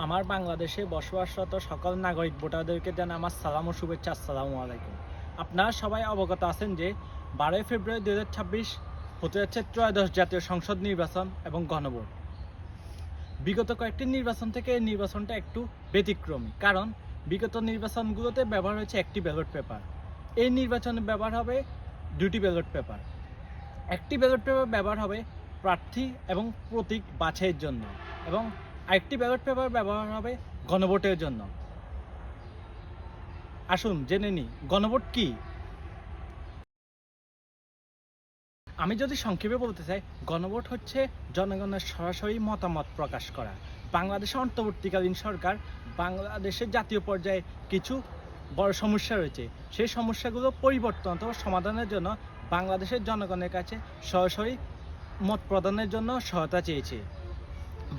আমার বাংলাদেশে বসবাসরত সকল নাগরিক ভোটারদেরকে জানাই আমার সালাম ও শুভেচ্ছা। আসসালামু আলাইকুম। আপনারা সবাই অবগত আছেন যে 12 ফেব্রুয়ারি 2026 হতে যাচ্ছে ত্রয়োদশ জাতীয় সংসদ নির্বাচন এবং গণভোট। বিগত কয়েকটি নির্বাচন থেকে এই নির্বাচনটা একটু ব্যতিক্রমী, কারণ বিগত নির্বাচনগুলোতে ব্যবহার হয়েছে একটি ব্যালট পেপার। এই নির্বাচনে ব্যবহার হবে দুটি ব্যালট পেপার। একটি ব্যালট পেপার ব্যবহার হবে প্রার্থী এবং প্রতীক বাছাইয়ের জন্য, এবং আরেকটি ব্যালট পেপার ব্যবহার হবে গণভোটের জন্য। আসুন জেনে নিই গণভোট কি। আমি যদি সংক্ষেপে বলতে চাই, গণভোট হচ্ছে জনগণের সরাসরি মতামত প্রকাশ করা। বাংলাদেশের অন্তর্বর্তীকালীন সরকার বাংলাদেশের জাতীয় পর্যায়ে কিছু বড় সমস্যা রয়েছে, সেই সমস্যাগুলো পরিবর্তন অথবা সমাধানের জন্য বাংলাদেশের জনগণের কাছে সরাসরি মত প্রদানের জন্য সহায়তা চেয়েছে।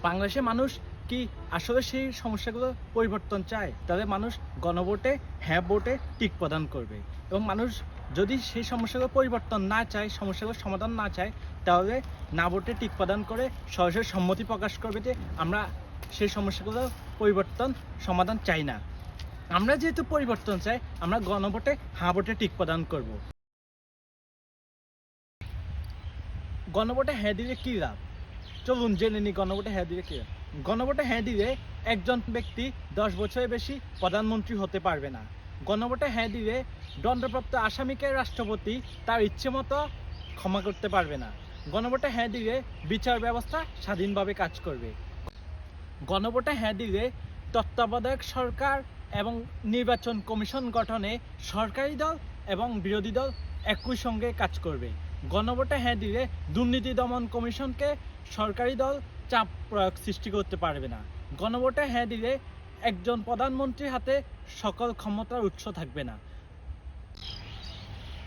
বাংলাদেশের মানুষ কি আসলে সেই সমস্যাগুলো পরিবর্তন চায়? তাহলে মানুষ গণভোটে হ্যাঁ ভোটে টিক প্রদান করবে, এবং মানুষ যদি সেই সমস্যাগুলো পরিবর্তন না চায়, সমস্যাগুলো সমাধান না চায়, তাহলে না ভোটে টিক প্রদান করে সরাসরি সম্মতি প্রকাশ করবে যে আমরা সেই সমস্যাগুলো পরিবর্তন সমাধান চাই না। আমরা যেহেতু পরিবর্তন চাই, আমরা গণভোটে হ্যাঁ ভোটে টিক প্রদান করব। গণভোটে হ্যাঁ দিলে কী লাভ? চলুন জেনে নিই গণভোটে হ্যাঁ দিলে কী লাভ। গণভোটে হ্যাঁ দিলে একজন ব্যক্তি 10 বছরের বেশি প্রধানমন্ত্রী হতে পারবে না। গণভোটে হ্যাঁ দিলে দণ্ডপ্রাপ্ত আসামিকে রাষ্ট্রপতি তার ইচ্ছে মতো ক্ষমা করতে পারবে না। গণভোটে হ্যাঁ দিলে বিচার ব্যবস্থা স্বাধীনভাবে কাজ করবে। গণভোটে হ্যাঁ দিলে তত্ত্বাবধায়ক সরকার এবং নির্বাচন কমিশন গঠনে সরকারি দল এবং বিরোধী দল একই সঙ্গে কাজ করবে। গণভোটে হ্যাঁ দিলে দুর্নীতি দমন কমিশনকে সরকারি দল চাপ প্রয়োগ সৃষ্টি করতে পারবে না। গণভোটে হ্যাঁ দিলে একজন প্রধানমন্ত্রীর হাতে সকল ক্ষমতার উৎস থাকবে না।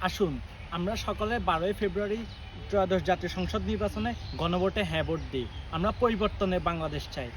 আসুন আমরা সকলে 12 ফেব্রুয়ারি ত্রয়োদশ জাতীয় সংসদ নির্বাচনে গণভোটে হ্যাঁ ভোট দিই। আমরা পরিবর্তনের বাংলাদেশ চাই।